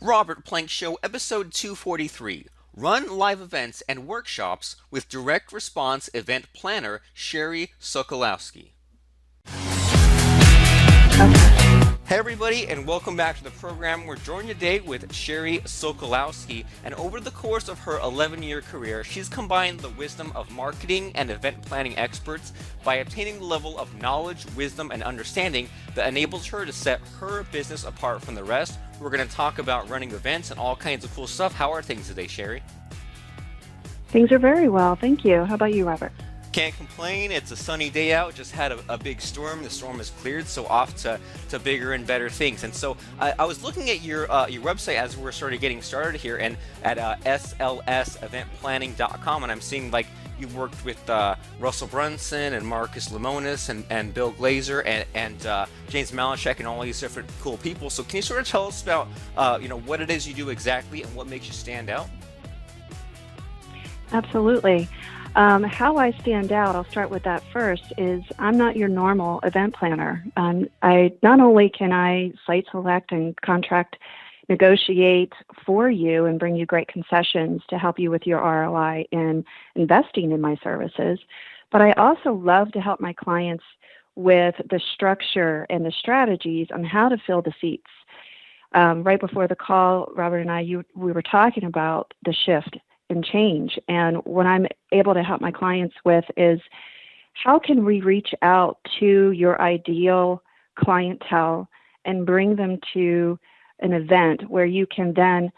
Robert Plank Show, episode 243. Run live events and workshops with direct response event planner Sherrie Sokolowski. Okay. Hey, everybody, and welcome back to the program. We're joined today with Sherrie Sokolowski, and over the course of her 11-year career, she's combined the wisdom of marketing and event planning experts by obtaining the level of knowledge, wisdom, and understanding that enables her to set her business apart from the rest. We're going to talk about running events and all kinds of cool stuff. How are things today, Sherrie? Things are very well. Thank you. How about you, Robert? Can't complain. It's a sunny day out. Just had a big storm. The storm has cleared, so off to bigger and better things. And so I was looking at your website as we're sort of getting started here, and at slseventplanning.com, and I'm seeing like you've worked with Russell Brunson and Marcus Lemonis and Bill Glazer and James Malachek and all these different cool people. So can you sort of tell us about what it is you do exactly and what makes you stand out? Absolutely. How I stand out, I'll start with that first, is I'm not your normal event planner. I not only can I site select and contract negotiate for you and bring you great concessions to help you with your ROI in investing in my services, but I also love to help my clients with the structure and the strategies on how to fill the seats. Right before the call, Robert and we were talking about the shift and change. And what I'm able to help my clients with is how can we reach out to your ideal clientele and bring them to an event where you can then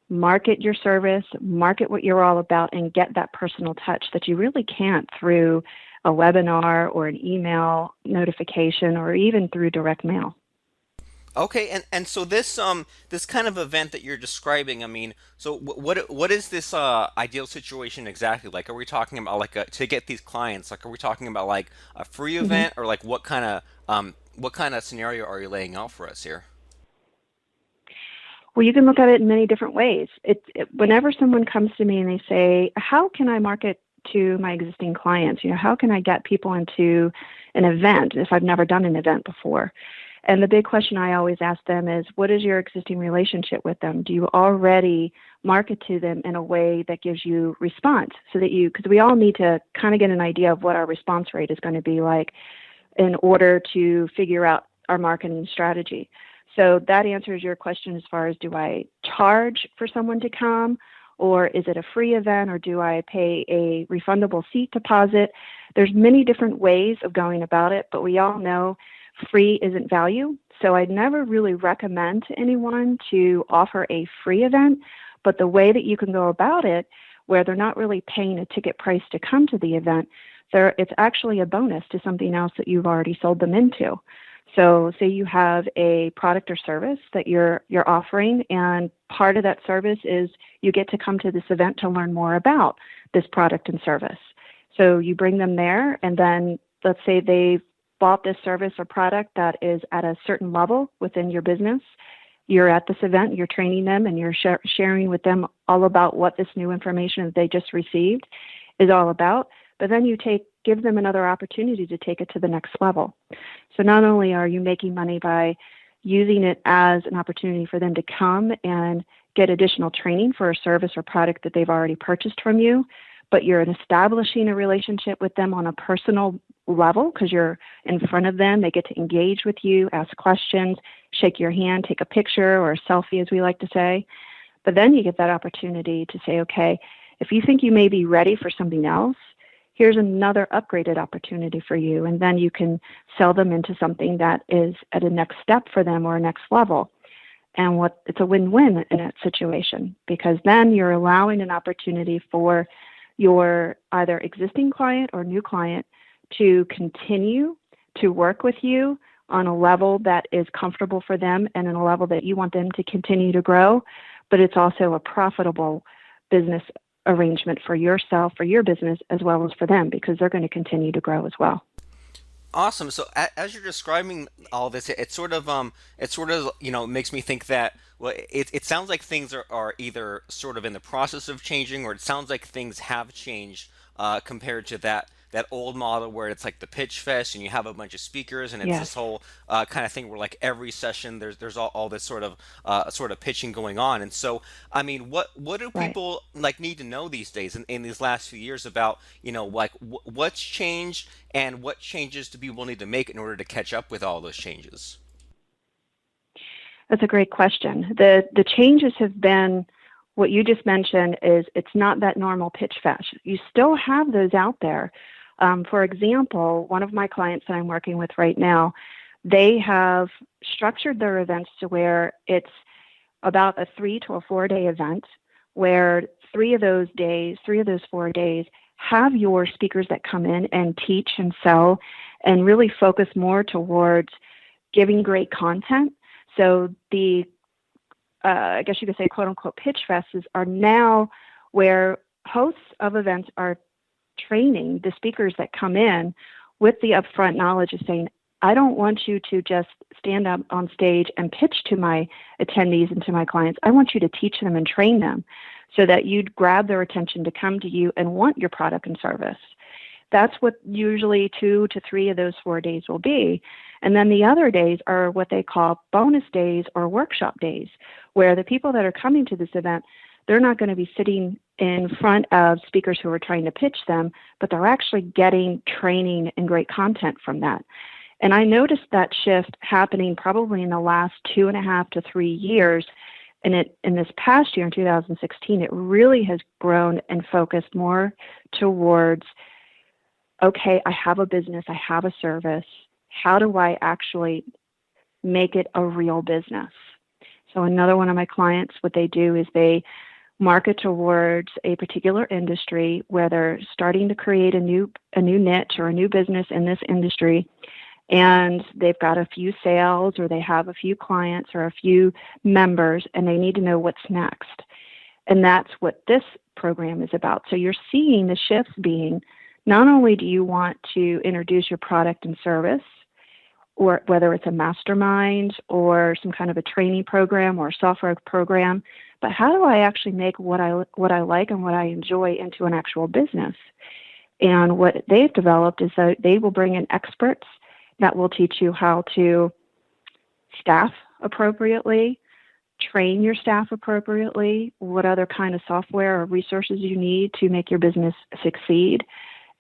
market your service, market what you're all about, and get that personal touch that you really can't through a webinar or an email notification or even through direct mail. Okay, and so this kind of event that you're describing, I mean, so what is this ideal situation exactly? Like, are we talking about like to get these clients? Like, are we talking about like a free Mhm. event, or like what kind of scenario are you laying out for us here? Well, you can look at it in many different ways. Whenever someone comes to me and they say, "How can I market to my existing clients? How can I get people into an event if I've never done an event before?" And the big question I always ask them is, "What is your existing relationship with them? Do you already market to them in a way that gives you response so that because we all need to kind of get an idea of what our response rate is going to be like in order to figure out our marketing strategy." So that answers your question as far as, do I charge for someone to come, or is it a free event, or do I pay a refundable seat deposit? There's many different ways of going about it, but we all know free isn't value. So I'd never really recommend to anyone to offer a free event, but the way that you can go about it, where they're not really paying a ticket price to come to the event, it's actually a bonus to something else that you've already sold them into. So say you have a product or service that you're offering, and part of that service is you get to come to this event to learn more about this product and service. So you bring them there, and then let's say they've bought this service or product that is at a certain level within your business. You're at this event, you're training them, and you're sharing with them all about what this new information that they just received is all about. But then give them another opportunity to take it to the next level. So not only are you making money by using it as an opportunity for them to come and get additional training for a service or product that they've already purchased from you, but you're establishing a relationship with them on a personal level because you're in front of them. They get to engage with you, ask questions, shake your hand, take a picture or a selfie, as we like to say. But then you get that opportunity to say, okay, if you think you may be ready for something else, here's another upgraded opportunity for you. And then you can sell them into something that is at a next step for them or a next level. And it's a win-win in that situation, because then you're allowing an opportunity for your either existing client or new client to continue to work with you on a level that is comfortable for them and in a level that you want them to continue to grow. But it's also a profitable business arrangement for yourself, for your business, as well as for them, because they're going to continue to grow as well. Awesome. So as you're describing all this, it sort of makes me think that well, it sounds like things are either sort of in the process of changing, or it sounds like things have changed compared to that old model where it's like the pitch fest and you have a bunch of speakers and it's Yes, this whole kind of thing where like every session there's all this sort of pitching going on. And so I mean, what do right. people like need to know these days in these last few years about, like what's changed and what changes do people need to make in order to catch up with all those changes? That's a great question. The changes have been what you just mentioned is it's not that normal pitch fest. You still have those out there. For example, one of my clients that I'm working with right now, they have structured their events to where it's about a 3 to 4 day event where 3 of those 4 days, have your speakers that come in and teach and sell and really focus more towards giving great content. So the I guess you could say, quote unquote, pitch fests are now where hosts of events are training the speakers that come in with the upfront knowledge of saying, I don't want you to just stand up on stage and pitch to my attendees and to my clients. I want you to teach them and train them so that you'd grab their attention to come to you and want your product and service. That's what usually 2 to 3 of those 4 days will be. And then the other days are what they call bonus days or workshop days, where the people that are coming to this event, they're not going to be sitting in front of speakers who are trying to pitch them, but they're actually getting training and great content from that. And I noticed that shift happening probably in the last 2.5 to 3 years. And in this past year, in 2016, it really has grown and focused more towards, okay, I have a business, I have a service. How do I actually make it a real business? So another one of my clients, what they do is they market towards a particular industry where they're starting to create a new niche or a new business in this industry. And they've got a few sales or they have a few clients or a few members and they need to know what's next. And that's what this program is about. So you're seeing the shifts being, not only do you want to introduce your product and service, or whether it's a mastermind or some kind of a training program or a software program, but how do I actually make what I like and what I enjoy into an actual business? And what they've developed is that they will bring in experts that will teach you how to staff appropriately, train your staff appropriately, what other kind of software or resources you need to make your business succeed.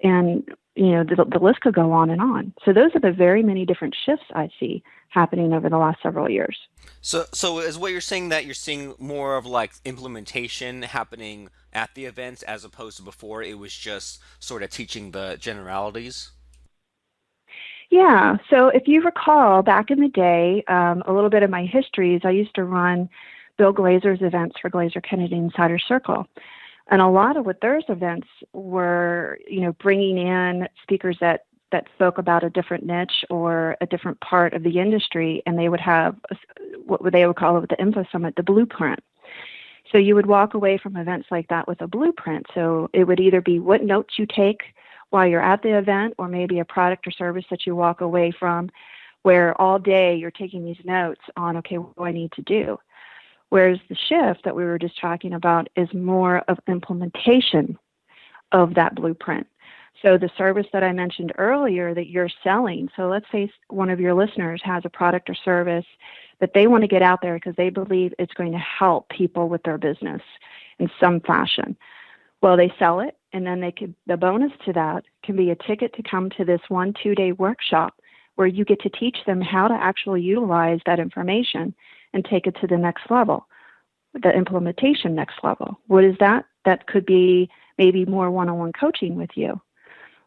And, the list could go on and on. So those are the very many different shifts I see happening over the last several years. So is what you're saying that you're seeing more of like implementation happening at the events as opposed to before it was just sort of teaching the generalities? Yeah. So if you recall back in the day, a little bit of my history is I used to run Bill Glazer's events for Glazer Kennedy Insider Circle. And a lot of what those events were, bringing in speakers that spoke about a different niche or a different part of the industry, and they would have what they would call it with the Info Summit, the blueprint. So you would walk away from events like that with a blueprint. So it would either be what notes you take while you're at the event, or maybe a product or service that you walk away from, where all day you're taking these notes on, okay, what do I need to do? Whereas the shift that we were just talking about is more of implementation of that blueprint. So the service that I mentioned earlier that you're selling, so let's say one of your listeners has a product or service that they want to get out there because they believe it's going to help people with their business in some fashion. Well, they sell it, and then the bonus to that can be a ticket to come to this 1-2 day workshop where you get to teach them how to actually utilize that information and take it to the next level, the implementation next level. What is that? That could be maybe more one-on-one coaching with you,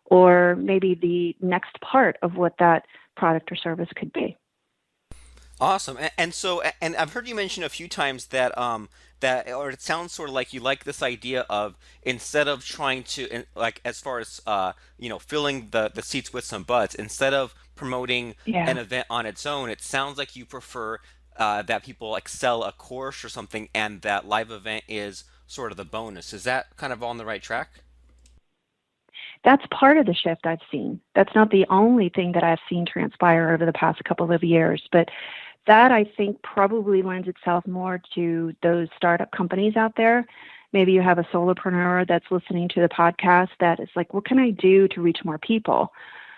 or maybe the next part of what that product or service could be. Awesome. And I've heard you mention a few times that or it sounds sort of like you like this idea of instead of trying to like as far as filling the seats with some butts, instead of promoting Yeah. an event on its own, it sounds like you prefer that people like sell a course or something and that live event is sort of the bonus. Is that kind of on the right track? That's part of the shift I've seen. That's not the only thing that I've seen transpire over the past couple of years, but that I think probably lends itself more to those startup companies out there Maybe you have a solopreneur that's listening to the podcast that is like, what can I do to reach more people?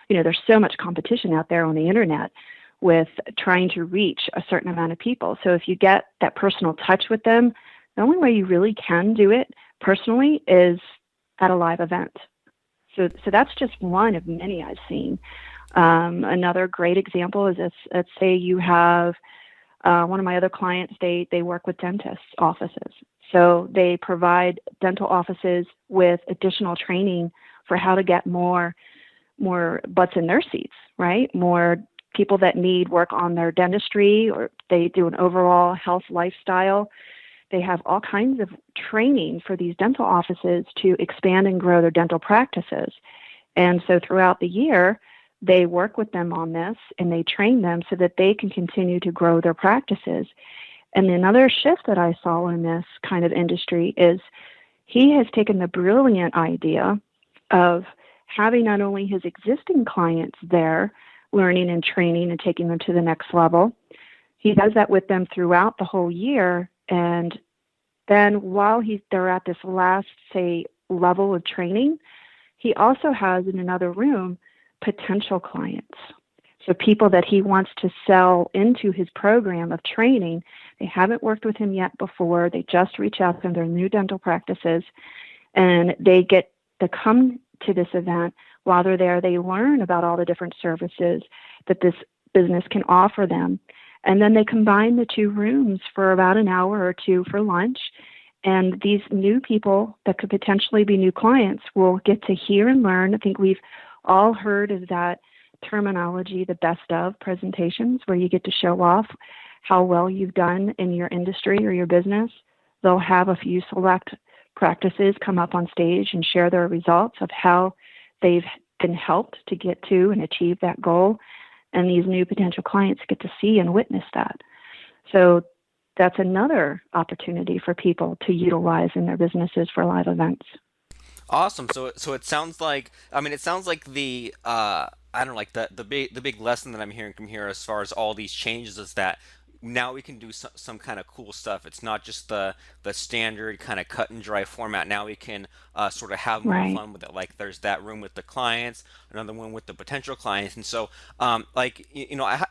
There's so much competition out there on the internet with trying to reach a certain amount of people. So if you get that personal touch with them, the only way you really can do it personally is at a live event. So that's just one of many I've seen. Another great example is, let's say you have one of my other clients, they work with dentist offices. So they provide dental offices with additional training for how to get more butts in their seats, right? More people that need work on their dentistry, or they do an overall health lifestyle. They have all kinds of training for these dental offices to expand and grow their dental practices. And so throughout the year, they work with them on this and they train them so that they can continue to grow their practices. And another shift that I saw in this kind of industry is he has taken the brilliant idea of having not only his existing clients there learning and training and taking them to the next level. He does that with them throughout the whole year. And then while they're at this last, say, level of training, he also has in another room potential clients. So people that he wants to sell into his program of training, they haven't worked with him yet before. They just reach out to him, their new dental practices, and they get to come to this event. While they're there, they learn about all the different services that this business can offer them. And then they combine the two rooms for about an hour or two for lunch. And these new people that could potentially be new clients will get to hear and learn. I think we've all heard of that terminology, the best of presentations, where you get to show off how well you've done in your industry or your business. They'll have a few select practices come up on stage and share their results of how they've been helped to get to and achieve that goal. And these new potential clients get to see and witness that. So that's another opportunity for people to utilize in their businesses for live events. Awesome. So it sounds like, it sounds like the I don't know, like the big lesson that I'm hearing from here as far as all these changes is that now we can do some kind of cool stuff. It's not just the standard kind of cut and dry format. Now we can sort of have more Right. fun with it. Like there's that room with the clients, another one with the potential clients, and so I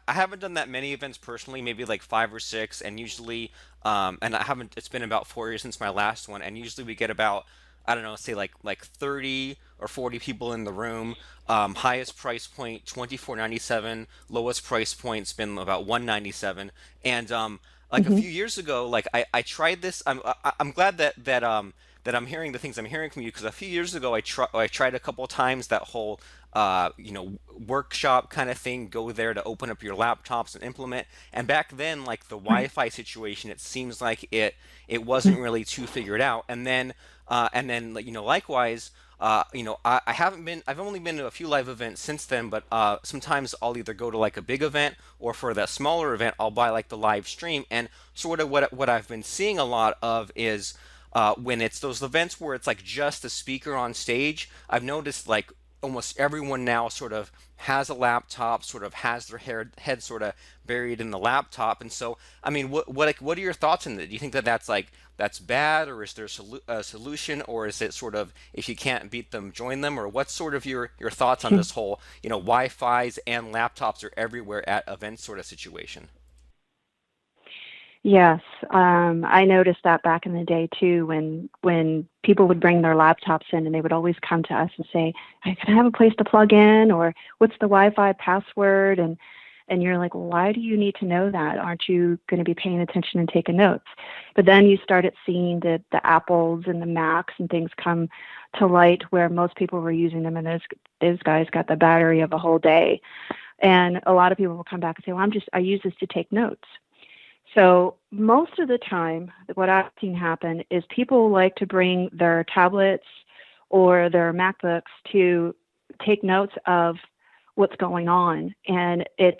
haven't done that many events personally, maybe like 5 or 6, and usually and I haven't. It's been about 4 years since my last one, and usually we get about, I don't know, say like 30 or 40 people in the room. Highest price point 24.97. Lowest price point's been about 197. And like a Mm-hmm. few years ago, like I tried this. I'm glad that I'm hearing the things I'm hearing from you, because a few years ago I tried a couple of times that whole workshop kind of thing. Go there to open up your laptops and implement. And back then, like the Right. Wi-Fi situation, it seems like it wasn't really too figured out. And then like, likewise, I haven't been, I've only been to a few live events since then, but sometimes I'll either go to like a big event, or for that smaller event I'll buy like the live stream. And sort of what I've been seeing a lot of is when it's those events where it's like just the speaker on stage. I've noticed like almost everyone now sort of has a laptop, sort of has their head sort of buried in the laptop. And so, what are your thoughts on that? Do you think that that's bad, or is there a solution, or is it sort of, if you can't beat them, join them, or what's sort of your thoughts on this whole Wi-Fi's and laptops are everywhere at events sort of situation? Yes, I noticed that back in the day too, when people would bring their laptops in, and they would always come to us and say, "Hey, can I have a place to plug in?" or "What's the Wi-Fi password?" And you're like, "Why do you need to know that? Aren't you going to be paying attention and taking notes?" But then you started seeing the Apples and the Macs and things come to light where most people were using them, and those guys got the battery of a whole day. And a lot of people will come back and say, "Well, I use this to take notes." So most of the time, what I've seen happen is people like to bring their tablets or their MacBooks to take notes of what's going on, and it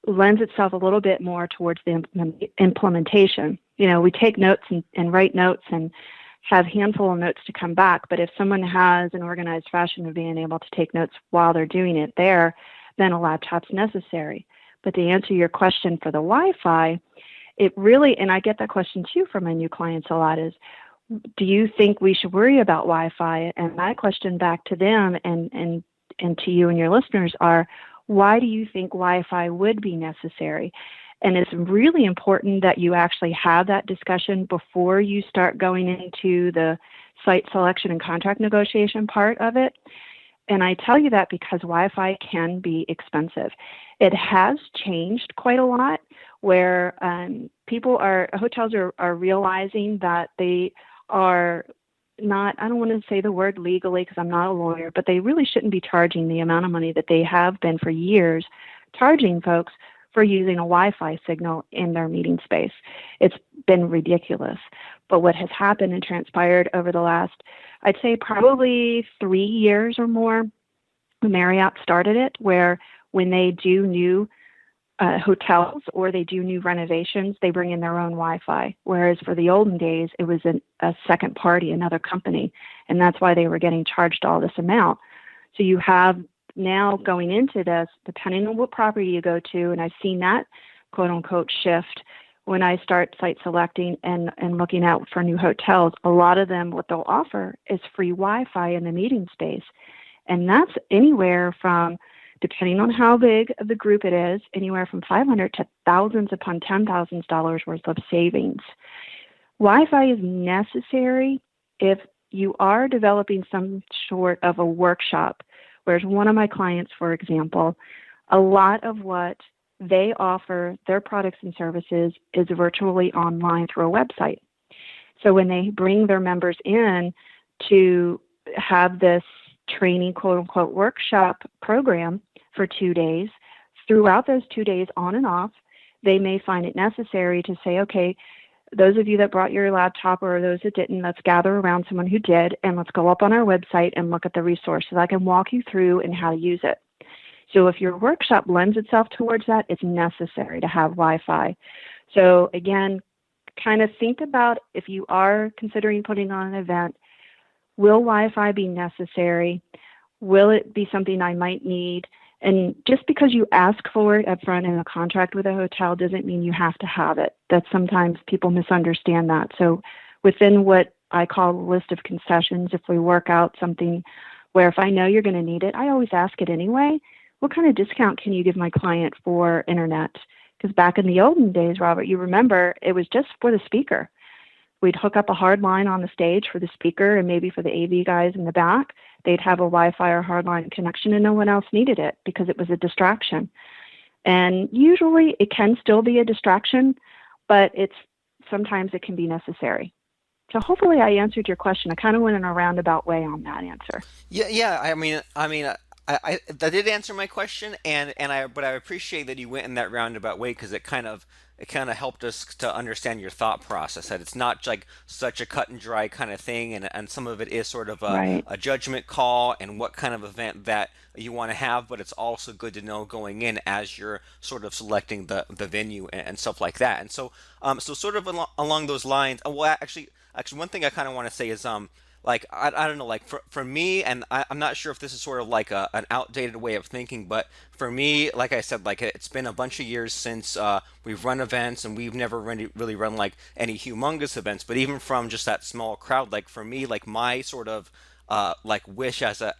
lends itself a little bit more towards the implementation. We take notes and write notes and have a handful of notes to come back, but if someone has an organized fashion of being able to take notes while they're doing it there, then a laptop's necessary. But to answer your question for the Wi-Fi, it really, and I get that question too from my new clients a lot, is do you think we should worry about Wi-Fi? And my question back to them and to you and your listeners are, why do you think Wi-Fi would be necessary? And it's really important that you actually have that discussion before you start going into the site selection and contract negotiation part of it. And I tell you that because Wi-Fi can be expensive. It has changed quite a lot where hotels are realizing that they are not, I don't want to say the word legally because I'm not a lawyer, but they really shouldn't be charging the amount of money that they have been for years, charging folks for using a Wi-Fi signal in their meeting space. It's been ridiculous. But what has happened and transpired over the last, I'd say probably 3 years or more, Marriott started it, where when they do new hotels or they do new renovations, they bring in their own Wi-Fi. Whereas for the olden days, it was a second party, another company, and that's why they were getting charged all this amount. So you have now going into this, depending on what property you go to, and I've seen that quote unquote shift when I start site selecting and looking out for new hotels. A lot of them, what they'll offer is free Wi-Fi in the meeting space. And that's anywhere from, depending on how big of the group it is, anywhere from $500 to thousands upon $10,000 worth of savings. Wi-Fi is necessary if you are developing some sort of a workshop. Whereas one of my clients, for example, a lot of what they offer, their products and services, is virtually online through a website. So when they bring their members in to have this training, quote unquote, workshop program for 2 days, throughout those 2 days on and off, they may find it necessary to say, okay, those of you that brought your laptop or those that didn't, let's gather around someone who did, and let's go up on our website and look at the resources. I can walk you through and how to use it. So if your workshop lends itself towards that, it's necessary to have Wi-Fi. So again, kind of think about, if you are considering putting on an event, will Wi-Fi be necessary? Will it be something I might need? And just because you ask for it up front in a contract with a hotel doesn't mean you have to have it. That sometimes people misunderstand that. So within what I call a list of concessions, if we work out something where if I know you're going to need it, I always ask it anyway. What kind of discount can you give my client for internet? Because back in the olden days, Robert, you remember, it was just for the speaker. We'd hook up a hard line on the stage for the speaker, and maybe for the AV guys in the back, they'd have a Wi-Fi or hardline connection, and no one else needed it because it was a distraction. And usually it can still be a distraction, but sometimes it can be necessary. So hopefully I answered your question. I kind of went in a roundabout way on that answer. Yeah. I that did answer my question, but I appreciate that you went in that roundabout way because it kind of helped us to understand your thought process. That it's not like such a cut and dry kind of thing, and some of it is sort of Right. a judgment call and what kind of event that you want to have. But it's also good to know going in as you're sort of selecting the venue and stuff like that. And so sort of along those lines. Well, actually, one thing I kind of want to say is like I don't know, like for me, and I'm not sure if this is sort of like an outdated way of thinking, but for me, like I said, like it's been a bunch of years since we've run events, and we've never really run like any humongous events, but even from just that small crowd, like for me, like my sort of like wish as a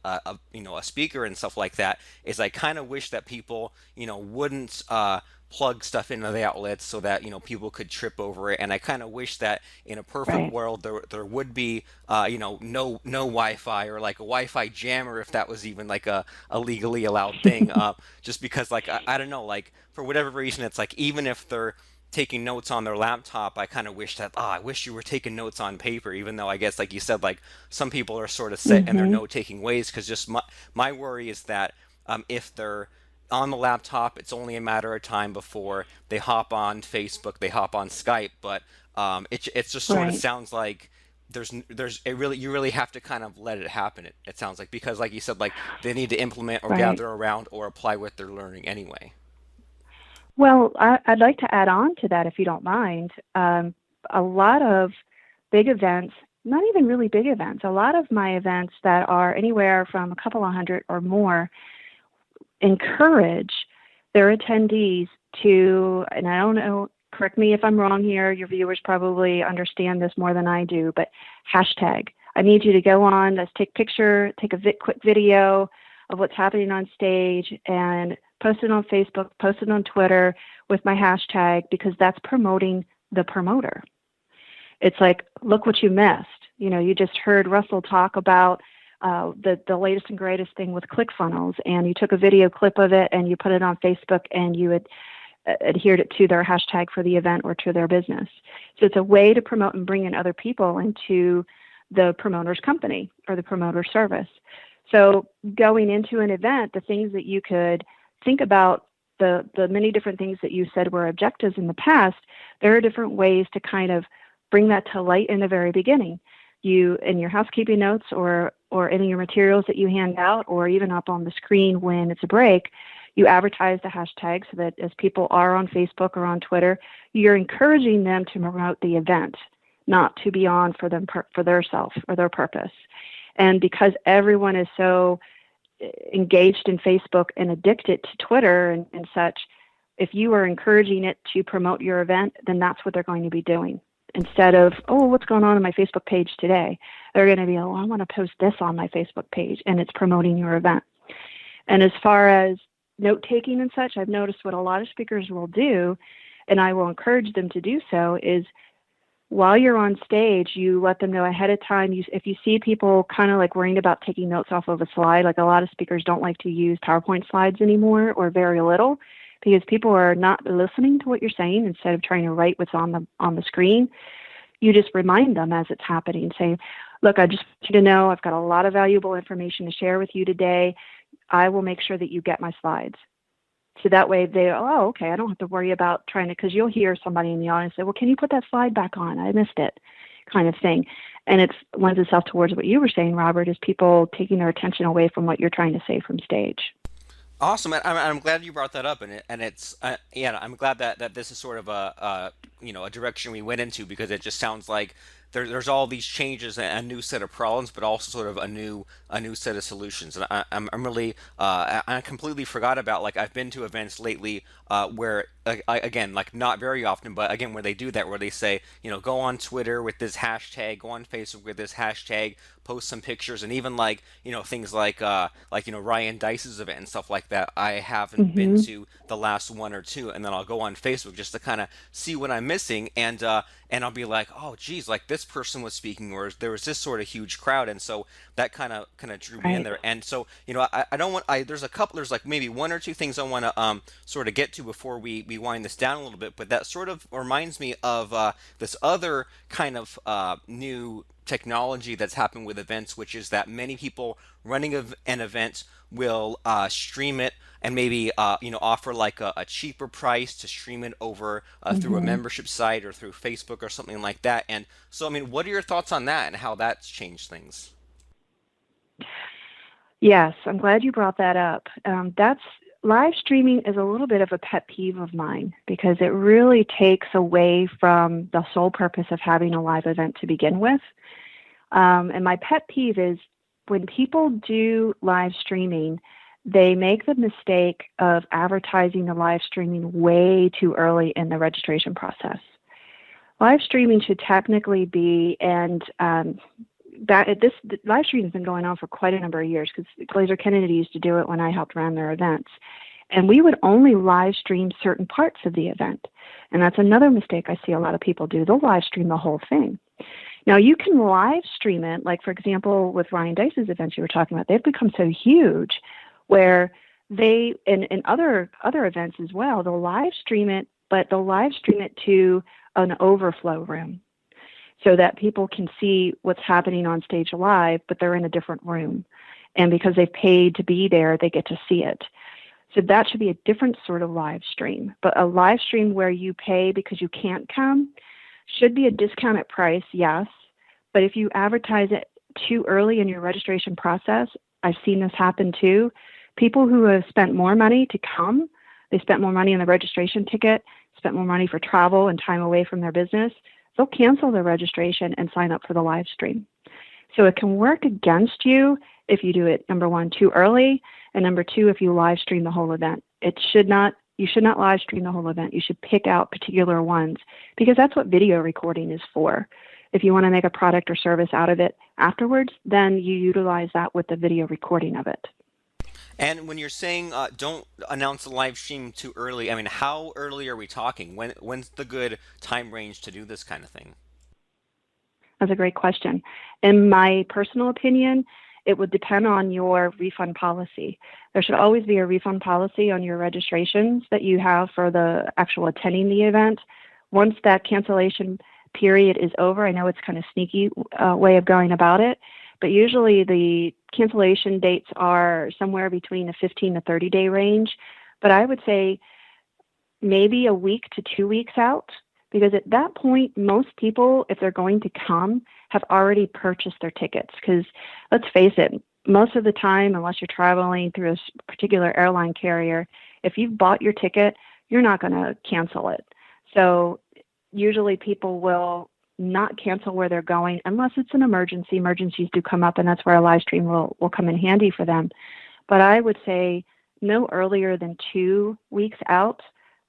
a speaker and stuff like that is I kind of wish that people wouldn't plug stuff into the outlets so that people could trip over it. And I kind of wish that in a perfect Right. world there would be no Wi-Fi, or like a Wi-Fi jammer, if that was even like a legally allowed thing. Just because like I don't know, like for whatever reason, it's like even if they're taking notes on their laptop, I kind of wish that, I wish you were taking notes on paper, even though I guess, like you said, like some people are sort of set in their Mm-hmm. note taking ways. Because just my worry is that if they're on the laptop, it's only a matter of time before they hop on Facebook, they hop on Skype. But it just sort of Right. sounds like there's it really you really have to kind of let it happen. It sounds like, because like you said, like they need to implement or Right. gather around or apply what they're learning anyway. Well, I'd like to add on to that, if you don't mind. A lot of big events, not even really big events, a lot of my events that are anywhere from a couple of hundred or more encourage their attendees to, and I don't know correct me if I'm wrong here, your viewers probably understand this more than I do, but hashtag. I need you to go on, let's take a picture, take a quick video of what's happening on stage and post it on Facebook, post it on Twitter with my hashtag, because that's promoting the promoter. It's like, look what you missed. You just heard Russell talk about the latest and greatest thing with ClickFunnels, and you took a video clip of it and you put it on Facebook and you had adhered it to their hashtag for the event or to their business. So it's a way to promote and bring in other people into the promoter's company or the promoter service. So going into an event, the things that you could think about, the many different things that you said were objectives in the past, there are different ways to kind of bring that to light in the very beginning. You, in your housekeeping notes or in your materials that you hand out, or even up on the screen when it's a break, you advertise the hashtag so that as people are on Facebook or on Twitter, you're encouraging them to promote the event, not to be on for them for their self or their purpose. And because everyone is so engaged in Facebook and addicted to Twitter and such, if you are encouraging it to promote your event, then that's what they're going to be doing. Instead of, oh, what's going on my Facebook page today? They're going to be, oh, I want to post this on my Facebook page, and it's promoting your event. And as far as note-taking and such, I've noticed what a lot of speakers will do, and I will encourage them to do so, is while you're on stage, you let them know ahead of time. If you see people kind of like worrying about taking notes off of a slide, like a lot of speakers don't like to use PowerPoint slides anymore, or very little, because people are not listening to what you're saying. Instead of trying to write what's on the screen, you just remind them as it's happening. Say, look, I just want you to know I've got a lot of valuable information to share with you today. I will make sure that you get my slides. So that way they, oh, okay, I don't have to worry about trying to, because you'll hear somebody in the audience say, well, can you put that slide back on? I missed it, kind of thing. And it lends itself towards what you were saying, Robert, is people taking their attention away from what you're trying to say from stage. Awesome, and I'm glad you brought that up, and it's yeah, I'm glad that this is sort of a direction we went into, because it just sounds like there's all these changes and a new set of problems, but also sort of a new set of solutions. And I'm really I completely forgot about, like, I've been to events lately where again, like, not very often, but again, where they do that, where they say, go on Twitter with this hashtag, go on Facebook with this hashtag, post some pictures, and even like things like Ryan Dice's event and stuff like that. I haven't been to the last one or two, and then I'll go on Facebook just to kind of see what I'm missing, and I'll be like, oh geez, like this person was speaking, or there was this sort of huge crowd, and so that kind of drew me in there. And so I don't want there's like maybe one or two things I want to sort of get to before we wind this down a little bit, but that sort of reminds me of this other kind of new technology that's happened with events, which is that many people running an event will stream it and maybe offer like a cheaper price to stream it over through a membership site or through Facebook or something like that. And so, I mean, what are your thoughts on that and how that's changed things? Yes, I'm glad you brought that up. Live streaming is a little bit of a pet peeve of mine, because it really takes away from the sole purpose of having a live event to begin with. And my pet peeve is when people do live streaming, they make the mistake of advertising the live streaming way too early in the registration process. Live streaming should technically be, and this live stream has been going on for quite a number of years, because Glazer Kennedy used to do it when I helped run their events. And we would only live stream certain parts of the event. And that's another mistake I see a lot of people do. They'll live stream the whole thing. Now, you can live stream it, like, for example, with Ryan Dice's events you were talking about. They've become so huge where they, in other events as well, they'll live stream it, but they'll live stream it to an overflow room so that people can see what's happening on stage live, but they're in a different room. And because they've paid to be there, they get to see it. So that should be a different sort of live stream. But a live stream where you pay because you can't come should be a discounted price, yes. But if you advertise it too early in your registration process, I've seen this happen too. People who have spent more money to come, they spent more money on the registration ticket, spent more money for travel and time away from their business, they'll cancel their registration and sign up for the live stream. So it can work against you if you do it, number one, too early, and number two, if you live stream the whole event. It should not You should not live stream the whole event. You should pick out particular ones because that's what video recording is for. If you want to make a product or service out of it afterwards, then you utilize that with the video recording of it. And when you're saying don't announce the live stream too early, I mean, how early are we talking? When's the good time range to do this kind of thing? That's a great question. In my personal opinion, it would depend on your refund policy. There should always be a refund policy on your registrations that you have for the actual attending the event. Once that cancellation period is over, I know it's kind of sneaky way of going about it, but usually the cancellation dates are somewhere between a 15 to 30 day range. But I would say maybe a week to 2 weeks out, because at that point, most people, if they're going to come, have already purchased their tickets. Because let's face it, most of the time, unless you're traveling through a particular airline carrier, if you've bought your ticket, you're not going to cancel it. So usually people will not cancel where they're going unless it's an emergency. Emergencies do come up, and that's where a live stream will come in handy for them. But I would say no earlier than 2 weeks out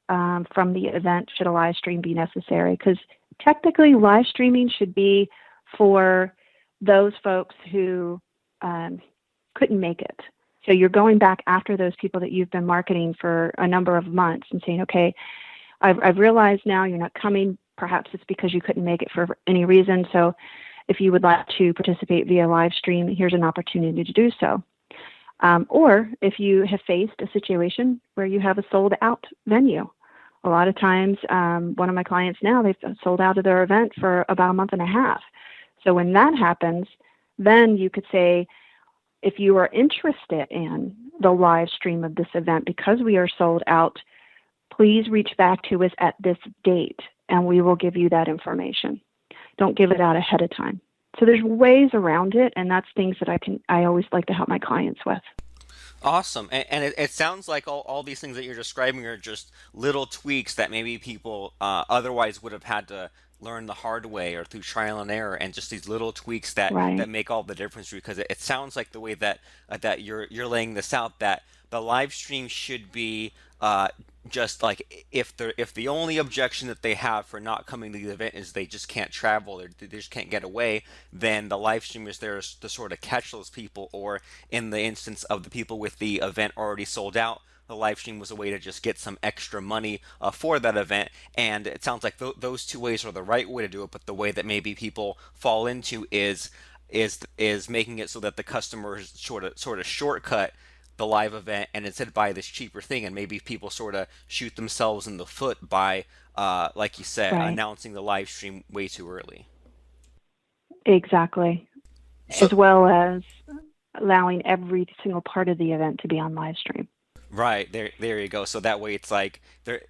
from the event should a live stream be necessary, because technically live streaming should be for those folks who couldn't make it. So you're going back after those people that you've been marketing for a number of months and saying, okay, I've realized now you're not coming. Perhaps it's because you couldn't make it for any reason. So if you would like to participate via live stream, here's an opportunity to do so. Or if you have faced a situation where you have a sold out venue. A lot of times, one of my clients now, they've sold out of their event for about a month and a half. So when that happens, then you could say, if you are interested in the live stream of this event because we are sold out, please reach back to us at this date and we will give you that information. Don't give it out ahead of time. So there's ways around it, and that's things that I always like to help my clients with. Awesome. And it sounds like all these things that you're describing are just little tweaks that maybe people otherwise would have had to learn the hard way or through trial and error, and just these little tweaks that Right. make all the difference, because it sounds like the way that that you're laying this out, that the live stream should be just like, if the only objection that they have for not coming to the event is they just can't travel or they just can't get away, then the live stream is there to sort of catch those people. Or in the instance of the people with the event already sold out, the live stream was a way to just get some extra money for that event. And it sounds like those two ways are the right way to do it, but the way that maybe people fall into is making it so that the customers sort of shortcut the live event and instead buy this cheaper thing, and maybe people sort of shoot themselves in the foot by like you said, Right. announcing the live stream way too early. Exactly. So As well as allowing every single part of the event to be on live stream. right there you go. So that way it's like there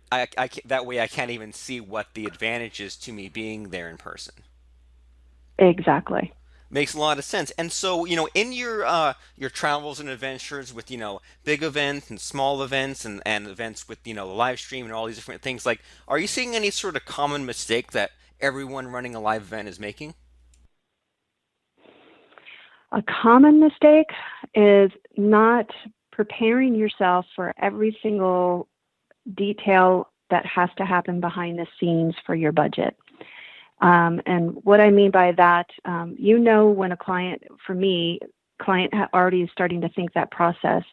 that way I can't even see what the advantage is to me being there in person. Exactly. Makes a lot of sense. And so, in your travels and adventures with, big events and small events and events with, the live stream and all these different things, like, are you seeing any sort of common mistake that everyone running a live event is making? A common mistake is not preparing yourself for every single detail that has to happen behind the scenes for your budget. And what I mean by that, when a client, for me, already is starting to think that process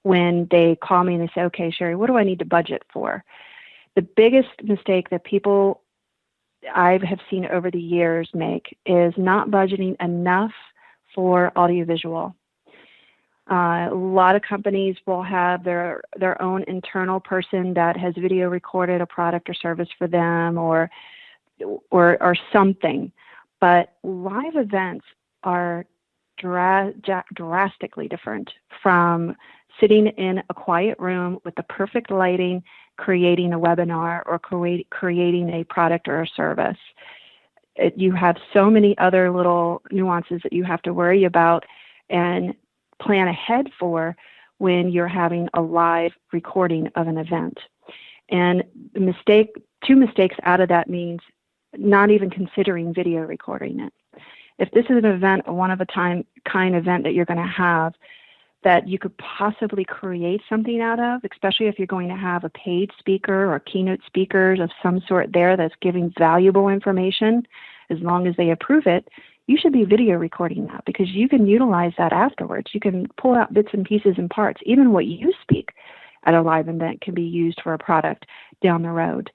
when they call me and they say, okay, Sherrie, what do I need to budget for? The biggest mistake that people I have seen over the years make is not budgeting enough for audiovisual. A lot of companies will have their own internal person that has video recorded a product or service for them, or something. But live events are drastically different from sitting in a quiet room with the perfect lighting, creating a webinar or creating a product or a service. You have so many other little nuances that you have to worry about and plan ahead for when you're having a live recording of an event. And two mistakes out of that means not even considering video recording it. If this is an event, a one-of-a-kind event that you're going to have, that you could possibly create something out of, especially if you're going to have a paid speaker or keynote speakers of some sort there that's giving valuable information, as long as they approve it, you should be video recording that because you can utilize that afterwards. You can pull out bits and pieces and parts. Even what you speak at a live event can be used for a product down the road.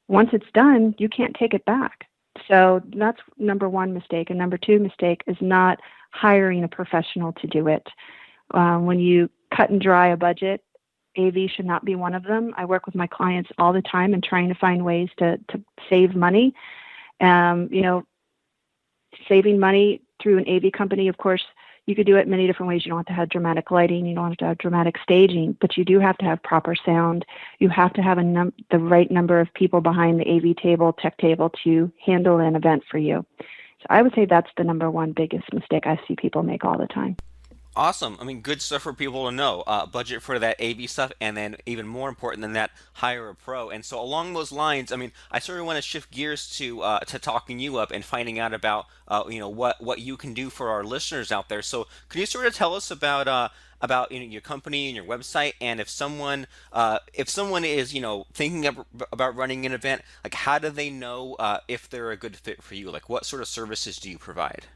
Once it's done, you can't take it back. So that's number one mistake. And number two mistake is not hiring a professional to do it. When you cut and dry a budget, AV should not be one of them. I work with my clients all the time and trying to find ways to save money. Saving money through an AV company, of course, you could do it many different ways. You don't have to have dramatic lighting. You don't have to have dramatic staging, but you do have to have proper sound. You have to have the right number of people behind the AV table, tech table to handle an event for you. So I would say that's the number one biggest mistake I see people make all the time. Awesome. I mean, good stuff for people to know. Budget for that AV stuff, and then even more important than that, hire a pro. And so along those lines, I mean, I sort of want to shift gears to talking you up and finding out about what you can do for our listeners out there. So could you sort of tell us about your company and your website, and if someone is thinking about running an event, like how do they know if they're a good fit for you? Like what sort of services do you provide?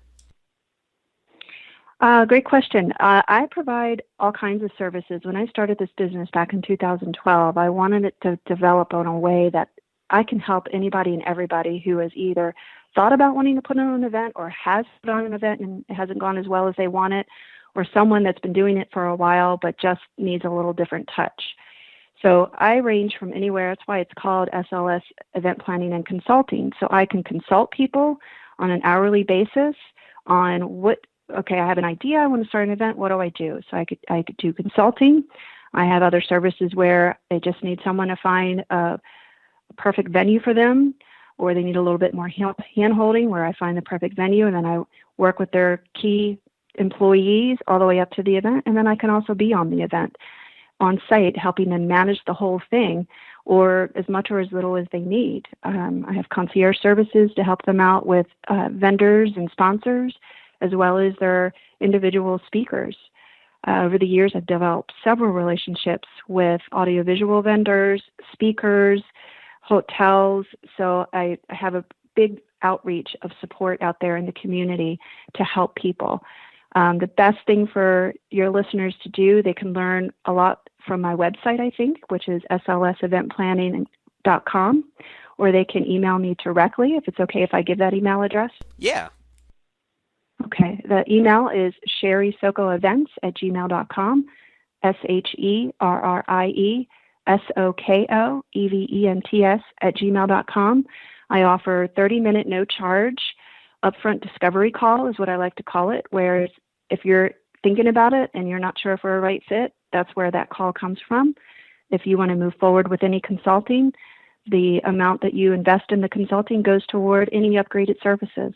Great question. I provide all kinds of services. When I started this business back in 2012, I wanted it to develop in a way that I can help anybody and everybody who has either thought about wanting to put on an event or has put on an event and it hasn't gone as well as they want it, or someone that's been doing it for a while but just needs a little different touch. So I range from anywhere. That's why it's called SLS Event Planning and Consulting. So I can consult people on an hourly basis on okay, I have an idea, I want to start an event, what do I do? So I could do consulting. I have other services where they just need someone to find a perfect venue for them, or they need a little bit more hand-holding where I find the perfect venue, and then I work with their key employees all the way up to the event, and then I can also be on the event on site, helping them manage the whole thing, or as much or as little as they need. I have concierge services to help them out with vendors and sponsors, as well as their individual speakers. Over the years, I've developed several relationships with audiovisual vendors, speakers, hotels. So I have a big outreach of support out there in the community to help people. The best thing for your listeners to do, they can learn a lot from my website, I think, which is slseventplanning.com, or they can email me directly, if it's okay if I give that email address. Yeah. Okay, the email is sherriesokoevents@gmail.com, sherriesokoevents@gmail.com. I offer 30-minute no charge upfront discovery call is what I like to call it, where if you're thinking about it and you're not sure if we're a right fit, that's where that call comes from. If you want to move forward with any consulting, the amount that you invest in the consulting goes toward any upgraded services.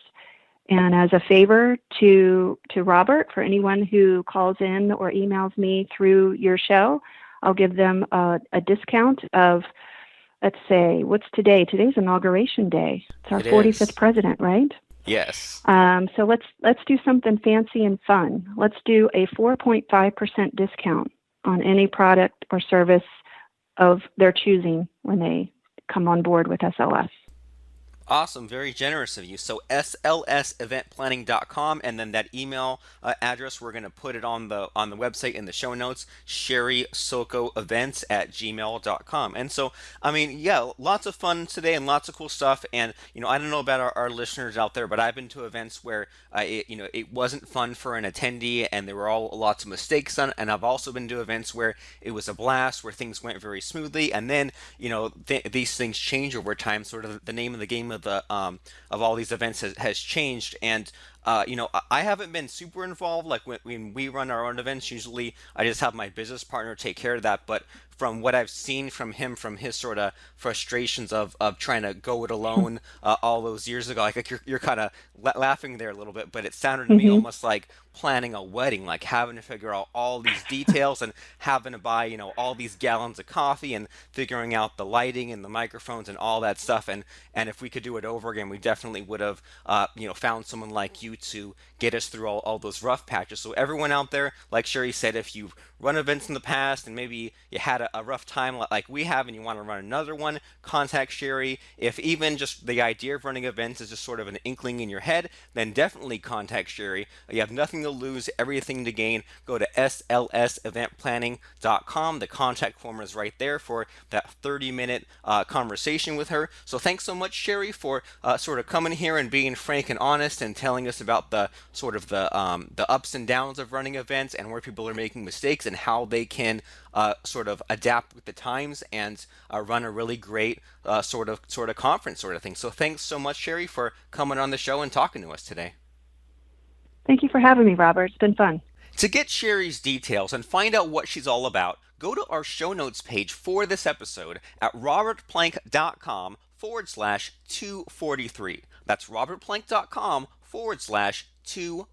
And as a favor to Robert, for anyone who calls in or emails me through your show, I'll give them a discount of, let's say, what's today? Today's Inauguration Day. It's our 45th president, right? Yes. So let's do something fancy and fun. Let's do a 4.5% discount on any product or service of their choosing when they come on board with SLS. Awesome, very generous of you. So slseventplanning.com, and then that email address, we're going to put it on the website in the show notes, sherriesokoevents@gmail.com. And so, I mean, yeah, lots of fun today and lots of cool stuff. And I don't know about our listeners out there, but I've been to events where it wasn't fun for an attendee, and there were lots of mistakes done. And I've also been to events where it was a blast, where things went very smoothly, and then these things change over time. Sort of the name of the game of all these events has changed, and I haven't been super involved. Like when we run our own events, usually I just have my business partner take care of that. But from what I've seen from him, from his sort of frustrations of trying to go it alone all those years ago, like you're kind of laughing there a little bit, but it sounded to me almost like planning a wedding, like having to figure out all these details and having to buy all these gallons of coffee and figuring out the lighting and the microphones and all that stuff. And if we could do it over again, we definitely would have found someone like you you to get us through all those rough patches. So everyone out there, like Sherry said, if you've run events in the past and maybe you had a rough time like we have and you want to run another one, contact Sherry. If even just the idea of running events is just sort of an inkling in your head, then definitely contact Sherry. You have nothing to lose, everything to gain. Go to slseventplanning.com. The contact form is right there for that 30-minute conversation with her. So thanks so much, Sherry, for sort of coming here and being frank and honest and telling us about the sort of the ups and downs of running events and where people are making mistakes and how they can sort of adapt with the times and run a really great sort of conference sort of thing. So thanks so much, Sherry, for coming on the show and talking to us today. Thank you for having me, Robert. It's been fun. To get Sherry's details and find out what she's all about, go to our show notes page for this episode at robertplank.com/243. That's robertplank.com/243.